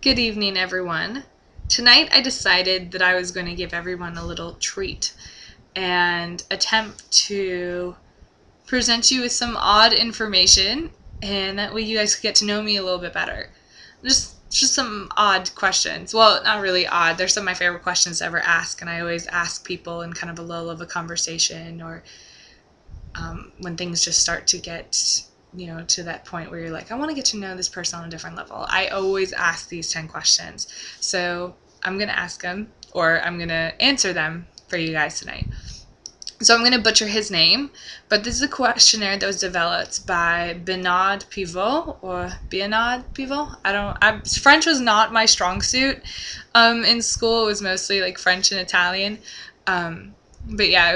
Good evening, everyone. Tonight I decided that I was going to give everyone a little treat and attempt to present you with some odd information, and that way you guys get to know me a little bit better. Just some odd questions. Well, not really odd. They're some of my favorite questions to ever ask, and I always ask people in kind of a lull of a conversation, or when things just start to get to that point where you're like, I want to get to know this person on a different level. I always ask these 10 questions. So I'm going to ask them, or I'm going to answer them for you guys tonight. So I'm going to butcher his name, but this is a questionnaire that was developed by Bernard Pivot, or Bernard Pivot. French was not my strong suit. In school, it was mostly like French and Italian. But yeah,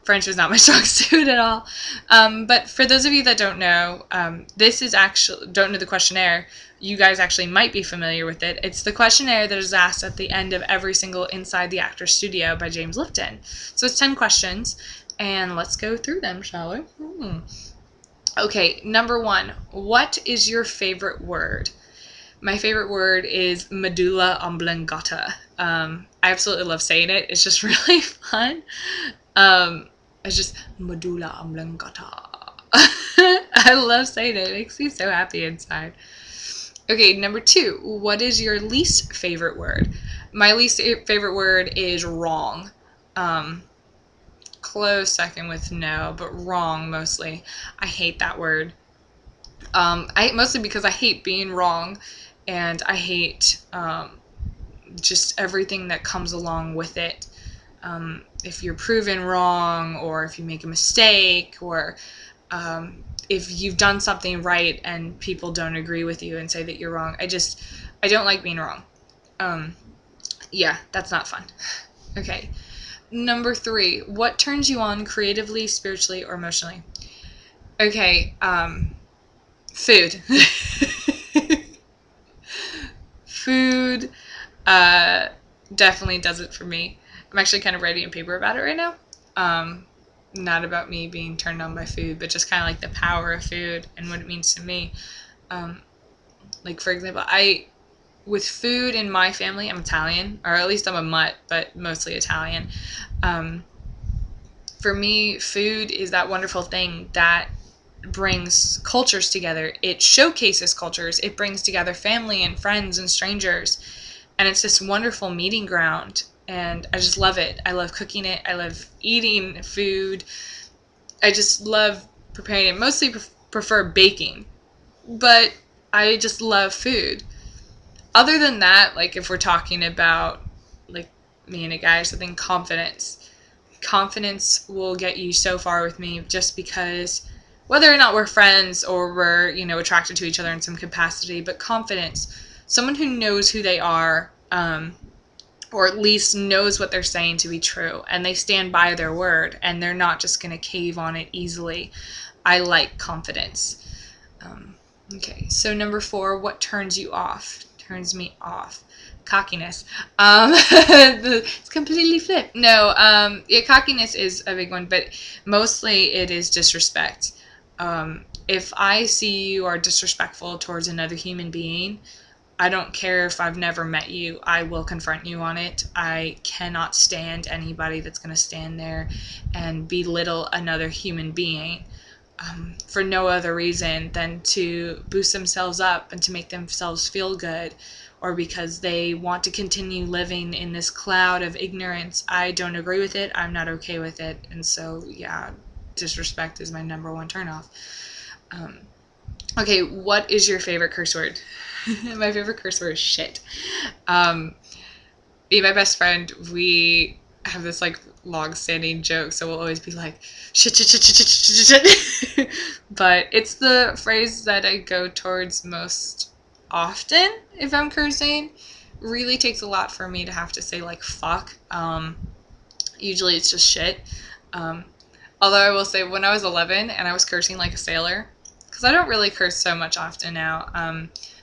French was not my strong suit at all. But for those of you that don't know, don't know the questionnaire, you guys actually might be familiar with it. It's the questionnaire that is asked at the end of every single Inside the Actor's Studio by James Lipton. So it's 10 questions, and let's go through them, shall we? Okay, number 1. What is your favorite word? My favorite word is medulla oblongata. I absolutely love saying it. It's just really fun. It's just medulla oblongata. I love saying it. It makes me so happy inside. Okay, number 2. What is your least favorite word? My least favorite word is wrong. Close second with no, but wrong mostly. I hate that word. Mostly because I hate being wrong, and I hate just everything that comes along with it. If you're proven wrong, or if you make a mistake, or if you've done something right and people don't agree with you and say that you're wrong. I don't like being wrong. Yeah, that's not fun. Okay. Number 3, what turns you on creatively, spiritually, or emotionally? Okay, food. Food definitely does it for me. I'm actually kind of writing a paper about it right now. Not about me being turned on by food, but just kind of like the power of food and what it means to me. Like, for example, with food in my family, I'm Italian, or at least I'm a mutt, but mostly Italian. For me, food is that wonderful thing that brings cultures together. It showcases cultures. It brings together family and friends and strangers. And it's this wonderful meeting ground. And I just love it. I love cooking it. I love eating food. I just love preparing it. Mostly prefer baking. But I just love food. Other than that, like if we're talking about like me and a guy or something, confidence. Confidence will get you so far with me, just because whether or not we're friends or we're, attracted to each other in some capacity, but confidence. Someone who knows who they are, or at least knows what they're saying to be true, and they stand by their word, and they're not just going to cave on it easily. I like confidence. Okay, so number 4, what turns you off? Turns me off. Cockiness. It's completely flipped. No, cockiness is a big one, but mostly it is disrespect. If I see you are disrespectful towards another human being, I don't care if I've never met you, I will confront you on it. I cannot stand anybody that's going to stand there and belittle another human being for no other reason than to boost themselves up and to make themselves feel good, or because they want to continue living in this cloud of ignorance. I don't agree with it. I'm not okay with it. And so, yeah, disrespect is my number 1 turnoff. Okay, what is your favorite curse word? My favorite curse word is shit. Me and my best friend, we have this like long-standing joke, so we'll always be like shit, shit, shit, shit, shit, shit. But it's the phrase that I go towards most often if I'm cursing. Really takes a lot for me to have to say like fuck. Usually it's just shit. Although I will say, when I was 11 and I was cursing like a sailor, because I don't really curse so much often now.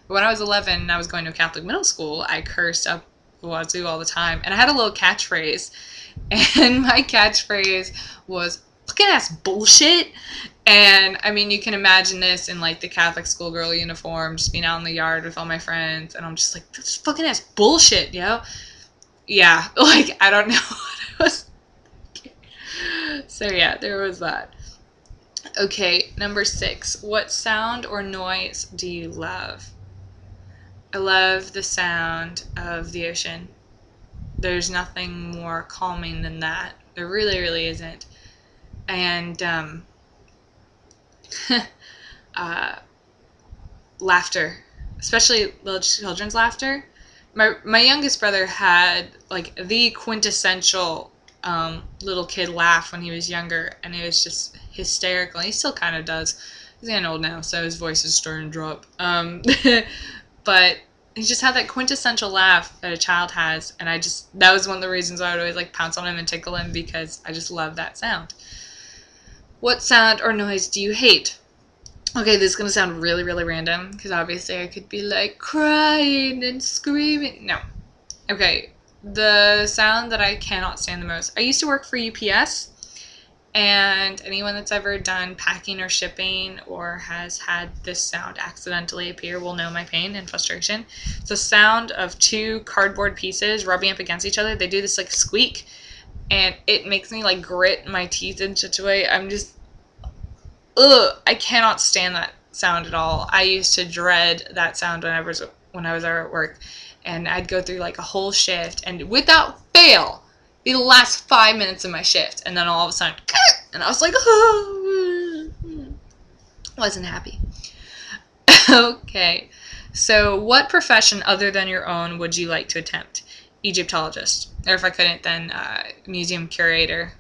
But when I was 11 and I was going to a Catholic middle school, I cursed up wazoo all the time. And I had a little catchphrase. And my catchphrase was fucking ass bullshit. And I mean, you can imagine this in like the Catholic schoolgirl uniform, just being out in the yard with all my friends, and I'm just like, this fucking ass bullshit, yo. Yeah, like I don't know what I was thinking. So yeah, there was that. Okay, number 6. What sound or noise do you love? I love the sound of the ocean. There's nothing more calming than that. There really, really isn't. And uh, laughter, especially little children's laughter. My youngest brother had like the quintessential little kid laugh when he was younger, and it was just hysterical. He still kind of does. He's getting old now, so his voice is starting to drop. But he just had that quintessential laugh that a child has, and that was one of the reasons I would always like pounce on him and tickle him, because I just love that sound. What sound or noise do you hate? Okay, this is going to sound really, really random, because obviously I could be like crying and screaming. No. Okay, the sound that I cannot stand the most. I used to work for UPS, and anyone that's ever done packing or shipping or has had this sound accidentally appear will know my pain and frustration. It's the sound of 2 cardboard pieces rubbing up against each other. They do this like squeak, and it makes me like grit my teeth in such a way. I'm just, ugh, I cannot stand that sound at all. I used to dread that sound when I was at work, and I'd go through like a whole shift, and without fail, be the last 5 minutes of my shift, and then all of a sudden, and I was like, oh, wasn't happy. Okay, so what profession other than your own would you like to attempt? Egyptologist, or if I couldn't, then museum curator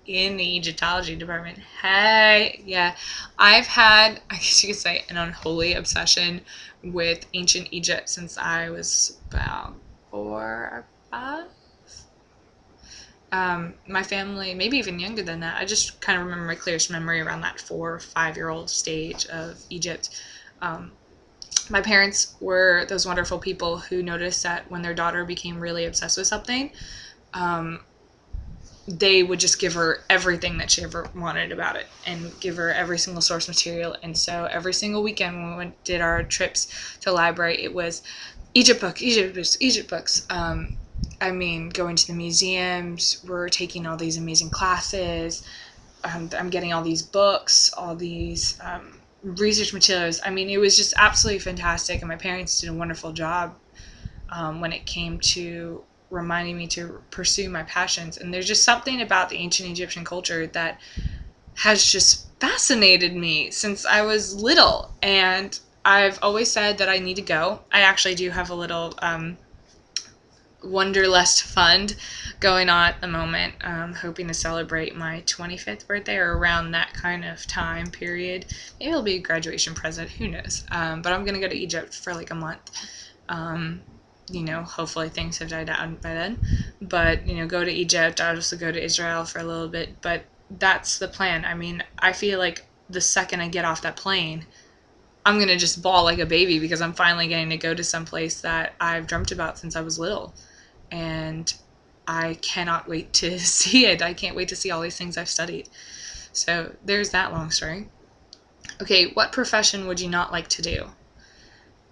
in the Egyptology department. Hey, yeah, I've had, I guess you could say, an unholy obsession with ancient Egypt since I was about 4 or 5. My family, maybe even younger than that. I just kind of remember my clearest memory around that 4 or 5-year-old stage of Egypt. My parents were those wonderful people who noticed that when their daughter became really obsessed with something, they would just give her everything that she ever wanted about it and give her every single source material. And so every single weekend when we did our trips to the library, it was Egypt books, Egypt books, Egypt books. I mean, going to the museums, we're taking all these amazing classes. I'm getting all these books, all these research materials. I mean, it was just absolutely fantastic, and my parents did a wonderful job when it came to reminding me to pursue my passions. And there's just something about the ancient Egyptian culture that has just fascinated me since I was little, and I've always said that I need to go. I actually do have a little Wanderlust fund going on at the moment. Hoping to celebrate my 25th birthday or around that kind of time period. Maybe it'll be a graduation present, who knows. But I'm going to go to Egypt for like a month. Hopefully things have died down by then. But, go to Egypt. I'll also go to Israel for a little bit. But that's the plan. I mean, I feel like the second I get off that plane, I'm going to just bawl like a baby because I'm finally getting to go to some place that I've dreamt about since I was little. And I cannot wait to see it. I can't wait to see all these things I've studied. So there's that long story. Okay, what profession would you not like to do?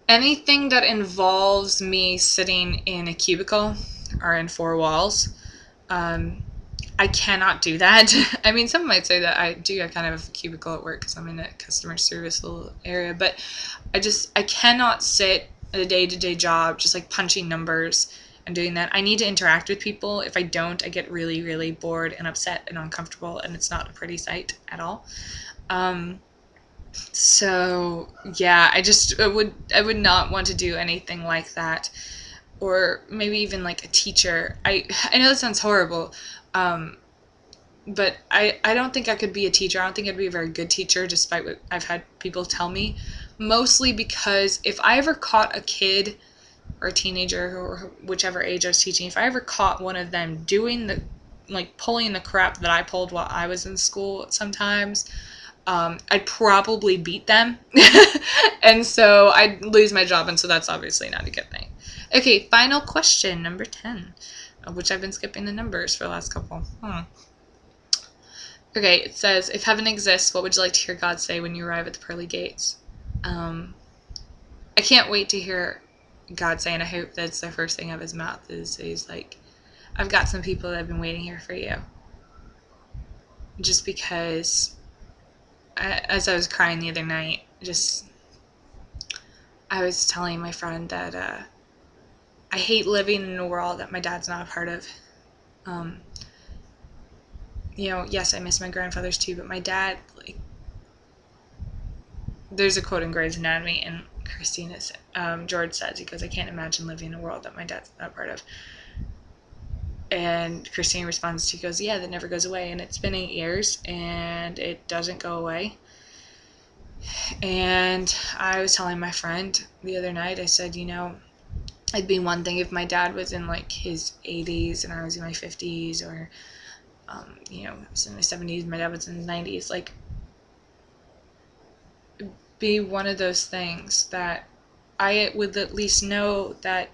Anything that involves me sitting in a cubicle or in 4 walls. I cannot do that. I mean, some might say that I do. I kind of have a cubicle at work because I'm in a customer service little area. But I cannot sit at a day-to-day job just like punching numbers and doing that. I need to interact with people. If I don't, I get really, really bored and upset and uncomfortable, and it's not a pretty sight at all. So yeah, I would not want to do anything like that, or maybe even like a teacher. I know that sounds horrible, but I don't think I could be a teacher. I don't think I'd be a very good teacher, despite what I've had people tell me. Mostly because if I ever caught a kid or a teenager or whichever age I was teaching, if I ever caught one of them doing pulling the crap that I pulled while I was in school sometimes, I'd probably beat them. And so I'd lose my job, and so that's obviously not a good thing. Okay, final question, number 10, which I've been skipping the numbers for the last couple. Okay, it says, if heaven exists, what would you like to hear God say when you arrive at the pearly gates? I can't wait to hear God say, and I hope that's the first thing out of his mouth, is he's like, I've got some people that have been waiting here for you. Just because, as I was crying the other night, I was telling my friend that I hate living in a world that my dad's not a part of. Yes, I miss my grandfathers too, but my dad, like, there's a quote in Grey's Anatomy, and George says, he goes, I can't imagine living in a world that my dad's not a part of. And Christine responds, she goes, yeah, that never goes away. And it's been 8 years, and it doesn't go away. And I was telling my friend the other night, I said, it'd be one thing if my dad was in like his 80s and I was in my 50s, or, I was in my 70s, my dad was in his 90s. Like, be one of those things that I would at least know that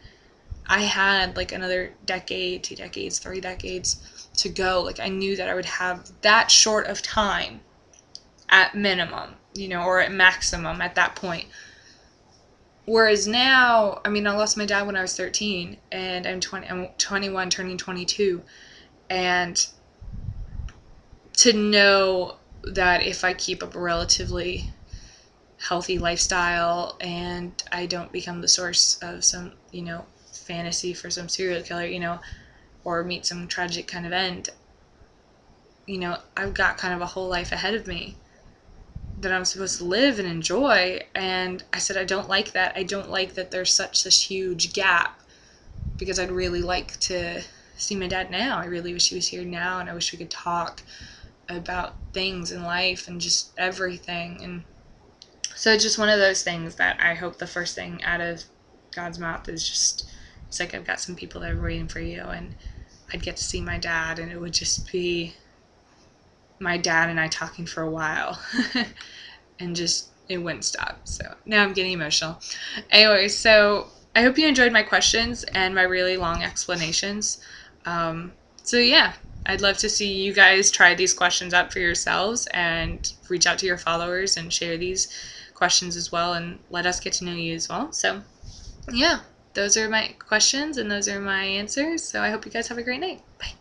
I had like another decade, 2 decades, 3 decades to go. Like, I knew that I would have that short of time at minimum, or at maximum at that point. Whereas now, I lost my dad when I was 13, and I'm 21, turning 22. And to know that if I keep up a relatively healthy lifestyle and I don't become the source of some, fantasy for some serial killer, or meet some tragic kind of end, I've got kind of a whole life ahead of me that I'm supposed to live and enjoy. And I said, I don't like that. I don't like that there's such this huge gap, because I'd really like to see my dad now. I really wish he was here now, and I wish we could talk about things in life and just everything. And so it's just one of those things that I hope the first thing out of God's mouth is just, it's like, I've got some people that are waiting for you, and I'd get to see my dad, and it would just be my dad and I talking for a while. And just, it wouldn't stop. So now I'm getting emotional. Anyway, so I hope you enjoyed my questions and my really long explanations. So yeah, I'd love to see you guys try these questions out for yourselves and reach out to your followers and share these questions as well, and let us get to know you as well. So yeah, those are my questions and those are my answers. So I hope you guys have a great night. Bye.